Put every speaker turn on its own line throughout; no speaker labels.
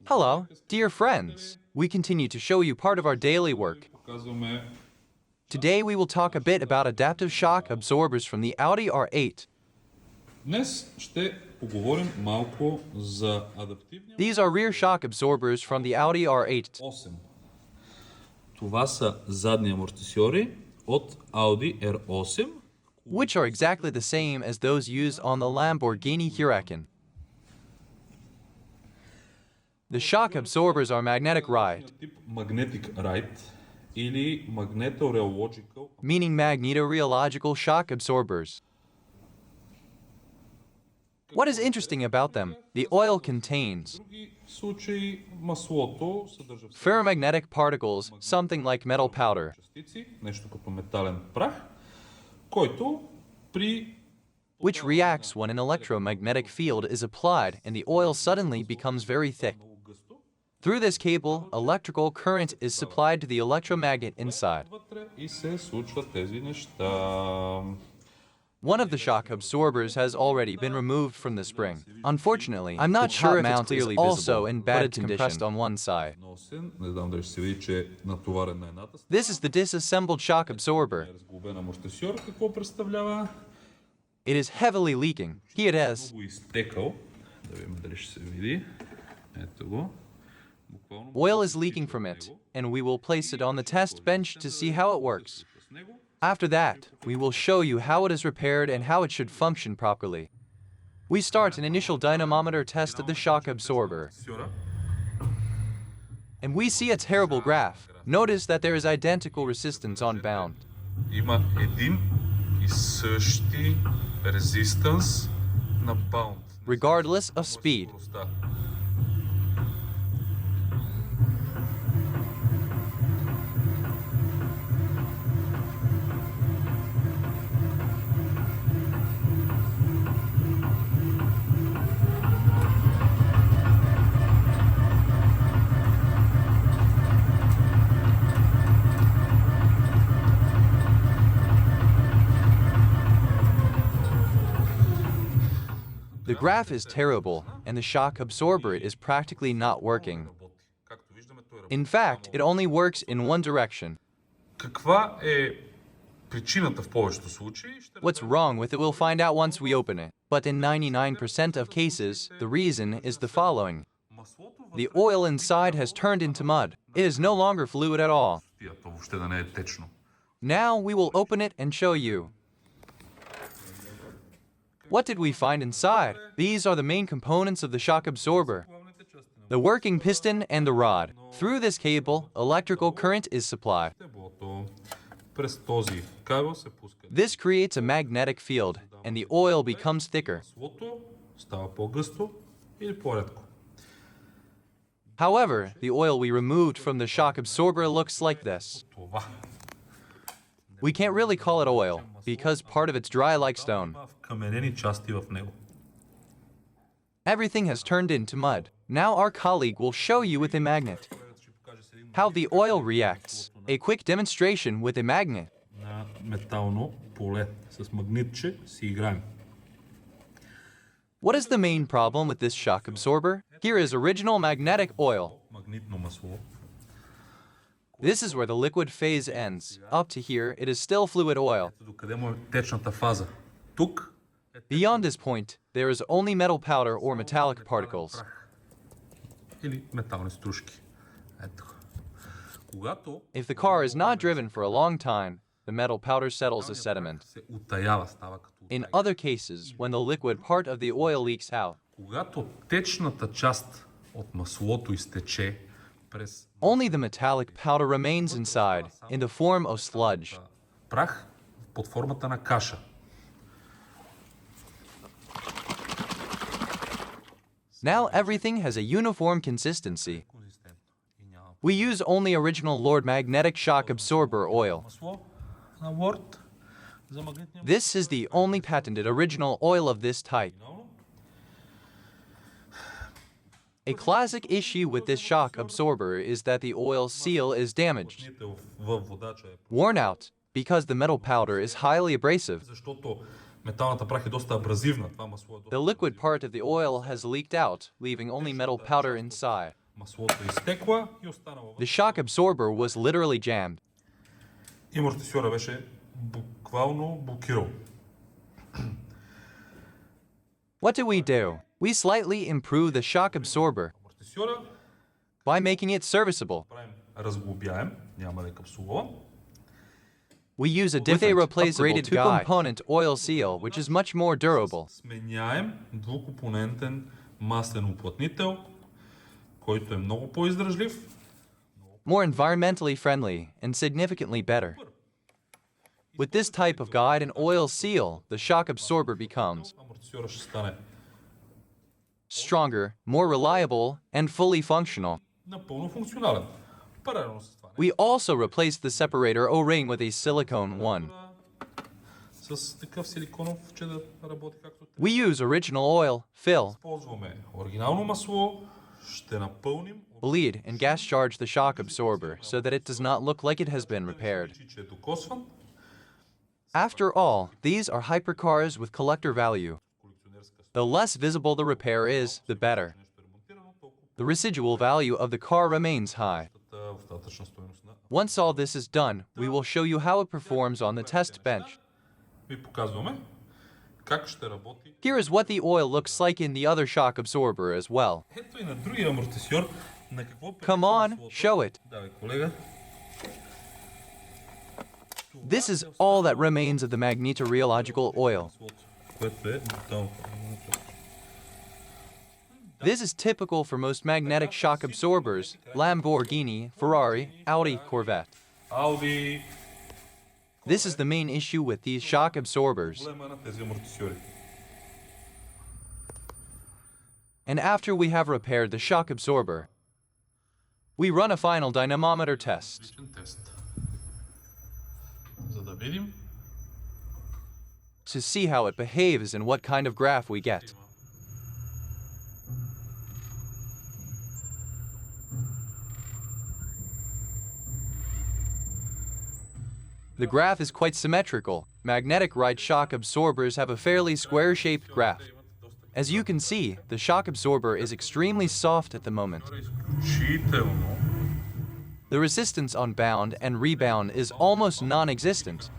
Hello, dear friends. We continue to show you part of our daily work. Today we will talk a bit about adaptive shock absorbers from the Audi R8. These are rear shock absorbers from the Audi R8.
Това са задни амортисьори от Audi R8,
which are exactly the same as those used on the Lamborghini Huracan. The shock absorbers are Magnetic Ride,
Magnetic Ride или Magneto Rheological,
meaning Magneto Rheological shock absorbers. What is interesting about them? The oil contains ferromagnetic particles, something like metal powder. Which reacts when an electromagnetic field is applied and the oil suddenly becomes very thick. Through this cable, electrical current is supplied to the electromagnet inside. One of the shock absorbers has already been removed from the spring. Unfortunately, I'm not sure if it's clearly visible, in bad condition, compressed on one side. This is the disassembled shock absorber. It is heavily leaking. Here it is. Oil is leaking from it, and we will place it on the test bench to see how it works. After that, we will show you how it is repaired and how it should function properly. We start an initial dynamometer test of the shock absorber. And we see a terrible graph. Notice that there is identical resistance on bound.
Има един и същи resistance на bound.
Regardless of speed. The graph is terrible, and the shock absorber is practically not working. In fact, it only works in one direction. What's wrong with it we'll find out once we open it. But in 99% of cases, the reason is the following. The oil inside has turned into mud. It is no longer fluid at all. Now we will open it and show you. What did we find inside? These are the main components of the shock absorber. The working piston and the rod. Through this cable, electrical current is supplied. This creates a magnetic field, and the oil becomes thicker. However, the oil we removed from the shock absorber looks like this. We can't really call it oil, because part of it's dry like stone. Everything has turned into mud. Now our colleague will show you with a magnet how the oil reacts. A quick demonstration with a magnet. What is the main problem with this shock absorber? Here is original magnetic oil. This is where the liquid phase ends. Up to here, it is still fluid oil. Beyond this point, there is only metal powder or metallic particles. If the car is not driven for a long time, the metal powder settles as sediment. In other cases, when the liquid part of the oil leaks out, only the metallic powder remains inside, in the form of sludge. Now everything has a uniform consistency. We use only original Lord magnetic shock absorber oil. This is the only patented original oil of this type. A classic issue with this shock absorber is that the oil seal is damaged, worn out, because the metal powder is highly abrasive. The liquid part of the oil has leaked out, leaving only metal powder inside.
Маслото изтекла и останало.
The shock absorber was literally jammed.
И амортисьора беше буквално блокирал.
What do? We slightly improve the shock absorber
Амортисьора
by making it serviceable.
правим разглобяем, няма да е капсулова.
We use a different, upgraded two-component oil seal, which is much more durable.
Сменяем двукомпонентен маслен уплътнител, който е много по-издръжлив.
More environmentally friendly, and significantly better. With this type of guide and oil seal, the shock absorber becomes
Амортисьора ще стане
stronger, more reliable, and fully functional.
напълно функционален. Паралелно с това.
We also replaced the separator O-ring with a silicone one.
С такъв силиконов, че да работи както трябва.
We use original oil, fill,
Използваме оригинално масло, ще напълним,
bleed, and gas charge the shock absorber so that it does not look like it has been repaired.
че е докосван.
After all, these are hypercars with collector value. The less visible the repair is, the better. The residual value of the car remains high. Once all this is done, we will show you how it performs on the test bench.
Ви показваме как ще работи.
Here is what the oil looks like in the other shock absorber as well.
Ето и на другия амортисьор. На какво
Come on, show it.
Давай, колега.
This is all that remains of the Magneto Rheological oil.
Което е брутално.
This is typical for most magnetic shock absorbers, Lamborghini, Ferrari, Audi, Corvette.
Audi.
This is the main issue with these shock absorbers.
Проблема на тези амортисьори.
And after we have repaired the shock absorber, we run a final dynamometer test.
Личен тест. За да видим
To see how it behaves and what kind of graph we get. The graph is quite symmetrical. Magnetic Ride shock absorbers have a fairly square-shaped graph. As you can see, the shock absorber is extremely soft at the moment.
изключително.
The resistance on bound and rebound is almost non-existent.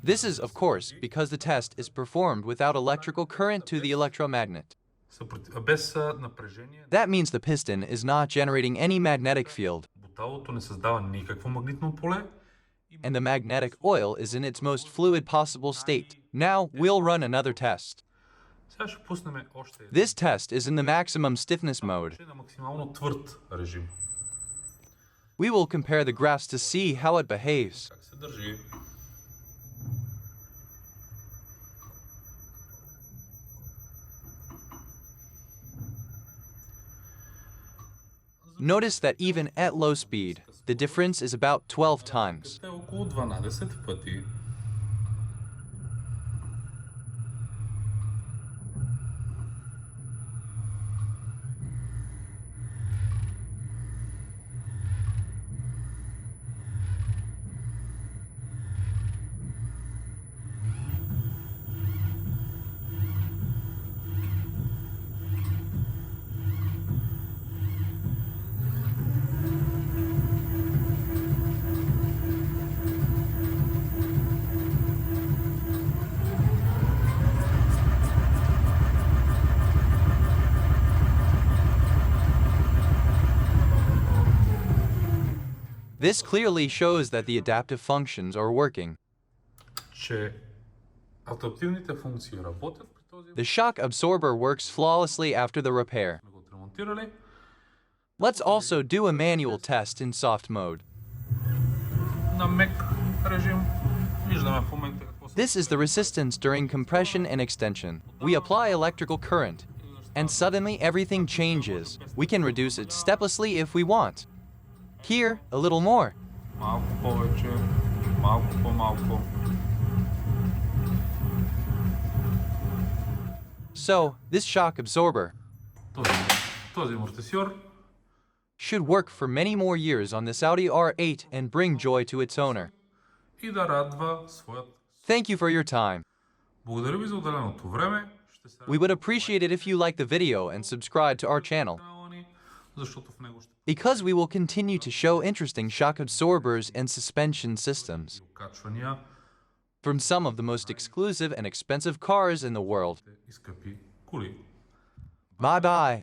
This is, of course, because the test is performed without electrical current to the electromagnet.
Без напрежение,
That means the piston is not generating any magnetic field,
буталото не създава никакво магнитно поле.
and the magnetic oil is in its most fluid possible state. Now, we'll run another test.
Сега ще пуснем още един.
This test is in the maximum stiffness mode.
На максимално твърд режим.
We will compare the graphs to see how it behaves.
Как се държи?
Notice that even at low speed, the difference is about 12 times.
Те около 12 пъти.
This clearly shows that the adaptive functions are working.
Че адаптивните функции работят при този.
The shock absorber works flawlessly after the repair.
Сме го отремонтирали.
Let's also do a manual test in soft mode.
На мек режим. Виждаме в момента какво се.
This is the resistance during compression and extension. We apply electrical current, and suddenly everything changes. We can reduce it steplessly if we want. Here, a little more.
Малко повече, малко по-малко.
So, this shock absorber
Този амортисьор
should work for many more years on this Audi R8 and bring joy to its owner.
и да радва своят.
Thank you for your time.
Благодаря ви за отделеното време.
We would appreciate it if you like the video and subscribe to our channel,
Защото в него ще
because we will continue to show interesting shock absorbers and suspension systems
качвания
from some of the most exclusive and expensive cars in the world.
и скъпи коли.
Bye bye.